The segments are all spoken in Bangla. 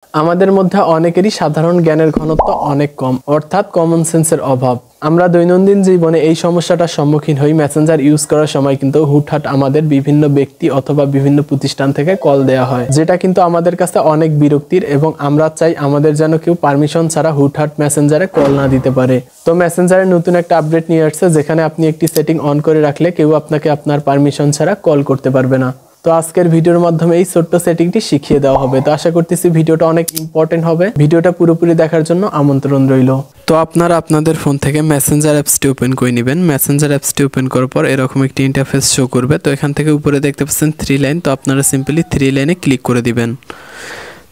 আমাদের মধ্যে অনেকেরই সাধারণ জ্ঞানের ঘনত্ব অনেক কম, অর্থাৎ কমন সেন্সের অভাব। আমরা দৈনন্দিন জীবনে এই সমস্যাটার সম্মুখীন হই। মেসেঞ্জার ইউজ করার সময় কিন্তু হুটহাট আমাদের বিভিন্ন ব্যক্তি অথবা বিভিন্ন প্রতিষ্ঠান থেকে কল দেওয়া হয়, যেটা কিন্তু আমাদের কাছে অনেক বিরক্তির এবং আমরা চাই আমাদের যেন কেউ পারমিশন ছাড়া হুটহাট মেসেঞ্জারে কল না দিতে পারে। তো মেসেঞ্জারে নতুন একটা আপডেট নিয়ে আসছে, যেখানে আপনি একটি সেটিং অন করে রাখলে কেউ আপনাকে আপনার পারমিশন ছাড়া কল করতে পারবে না। তো আজকের ভিডিওর মাধ্যমে এই ছোট্ট সেটিংটি শিখিয়ে দেওয়া হবে। তো আশা করতেছি ভিডিওটা অনেক ইম্পর্টেন্ট হবে। ভিডিওটা পুরোপুরি দেখার জন্য আমন্ত্রণ রইল। তো আপনারা আপনাদের ফোন থেকে মেসেঞ্জার অ্যাপসটি ওপেন করে নেবেন। মেসেঞ্জার অ্যাপসটি ওপেন করার পর এরকম একটি ইন্টারফেস শো করবে। তো এখান থেকে উপরে দেখতে পাচ্ছেন 3 লাইন। তো আপনারা সিম্পলি 3 লাইনে ক্লিক করে দিবেন।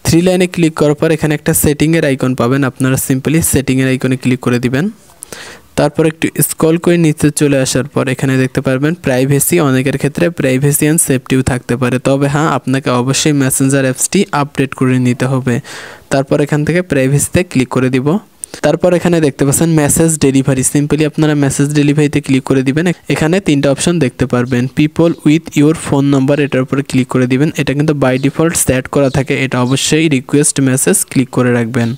3 লাইনে ক্লিক করার পর এখানে একটা সেটিংয়ের আইকন পাবেন। আপনারা সিম্পলি সেটিংয়ের আইকনে ক্লিক করে দিবেন। তারপর একটু স্ক্রল করে নিচে চলে আসার পর এখানে দেখতে পারবেন প্রাইভেসি। অনেকের ক্ষেত্রে প্রাইভেসি অ্যান্ড সেফটিও থাকতে পারে, তবে হ্যাঁ, আপনাকে অবশ্যই মেসেঞ্জার অ্যাপসটি আপডেট করে নিতে হবে। তারপর এখান থেকে প্রাইভেসিতে ক্লিক করে দিব। তারপর এখানে দেখতে পাচ্ছেন মেসেজ ডেলিভারি। সিম্পলি আপনারা মেসেজ ডেলিভারিতে ক্লিক করে দিবেন। এখানে 3টা অপশন দেখতে পারবেন। People with your phone number, এটার উপরে ক্লিক করে দিবেন। এটা কিন্তু বাই ডিফল্ট সেট করা থাকে, এটা অবশ্যই রিকোয়েস্ট মেসেজ ক্লিক করে রাখবেন।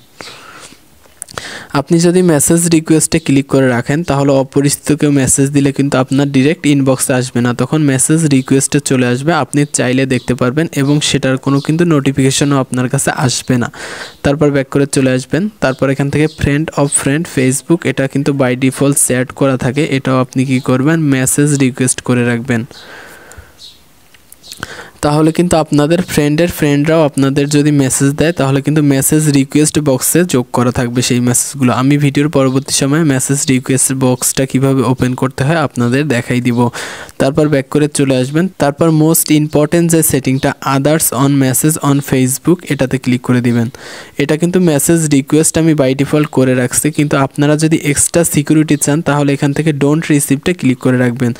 আপনি যদি মেসেজ রিকোয়েস্টে ক্লিক করে রাখেন তাহলে অপরিচিত কেউ মেসেজ দিলে কিন্তু আপনার ডিরেক্ট ইনবক্সে আসবে না, তখন মেসেজ রিকোয়েস্টে চলে আসবে। আপনি চাইলে দেখতে পারবেন এবং সেটার কোনো কিন্তু নোটিফিকেশনও আপনার কাছে আসবে না। তারপর ব্যাক করে চলে আসবেন। তারপর এখান থেকে ফ্রেন্ড অফ ফ্রেন্ড ফেসবুক, এটা কিন্তু বাই ডিফল্ট সেট করা থাকে, এটাও আপনি কি করবেন, মেসেজ রিকোয়েস্ট করে রাখবেন। তাহলে কিন্তু আপনাদের ফ্রেন্ডরাও আপনাদের যদি মেসেজ দেয় তাহলে কিন্তু মেসেজ রিকোয়েস্ট বক্সে যোগ করা থাকবে সেই মেসেজগুলো। আমি ভিডিওর পরবর্তী সময়ে মেসেজ রিকোয়েস্ট বক্সটা কিভাবে ওপেন করতে হয় আপনাদের দেখাই দিব। তারপর ব্যাক করে চলে আসবেন। তারপর মোস্ট ইম্পর্টেন্ট যে সেটিংটা others on message on Facebook, এটাতে ক্লিক করে দিবেন। এটা কিন্তু মেসেজ রিকোয়েস্ট আমি বাই ডিফল্ট করে রাখছি, কিন্তু আপনারা যদি এক্সট্রা সিকিউরিটি চান তাহলে এখান থেকে ডোন্ট রিসিভটে ক্লিক করে রাখবেন।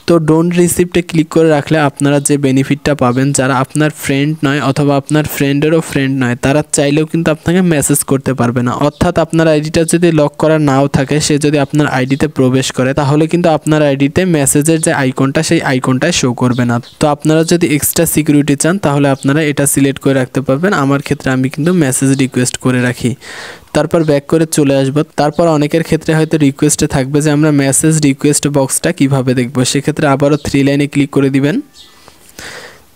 তো ডোন্ট রিসিভটে ক্লিক করে রাখলে আপনারা যে বেনিফিটটা পাবেন, যারা আপনার ফ্রেন্ড নয় অথবা আপনার ফ্রেন্ডেরও ফ্রেন্ড নয়, তারা চাইলেও কিন্তু আপনাকে মেসেজ করতে পারবে না। অর্থাৎ আপনার আইডিটা যদি লক করা নাও থাকে, সে যদি আপনার আইডিতে প্রবেশ করে তাহলে কিন্তু আপনার আইডিতে মেসেজের যে আইকনটা সেই আইকনটায় শো করবে না। তো আপনারা যদি এক্সট্রা সিকিউরিটি চান তাহলে আপনারা এটা সিলেক্ট করে রাখতে পারবেন। আমার ক্ষেত্রে আমি কিন্তু মেসেজ রিকোয়েস্ট করে রাখি। তারপর ব্যাক করে চলে আসব। তারপর অনেকের ক্ষেত্রে হয়তো রিকোয়েস্টে থাকবে যে আমরা মেসেজ রিকোয়েস্ট বক্সটা কিভাবে দেখব, সেক্ষেত্রে আবারও 3 লাইনে ক্লিক করে দিবেন।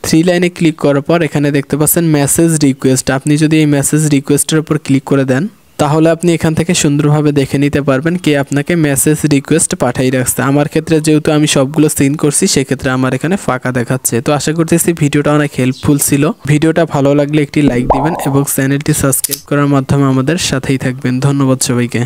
3 লাইনে ক্লিক করার পর এখানে দেখতে পাচ্ছেন মেসেজ রিকোয়েস্ট। আপনি যদি এই মেসেজ রিকোয়েস্টের উপর ক্লিক করে দেন তাহলে আপনি এখান থেকে সুন্দরভাবে দেখে নিতে পারবেন কে আপনাকে মেসেজ রিকোয়েস্ট পাঠিয়ে রাখছে। আমার ক্ষেত্রে যেহেতু আমি সবগুলো সিন করছি, সেক্ষেত্রে আমার এখানে ফাঁকা দেখাচ্ছে। তো আশা করতেছি ভিডিওটা অনেক হেল্পফুল ছিল। ভিডিওটা ভালো লাগলে একটি লাইক দিবেন এবং চ্যানেলটি সাবস্ক্রাইব করার মাধ্যমে আমাদের সাথেই থাকবেন। ধন্যবাদ সবাইকে।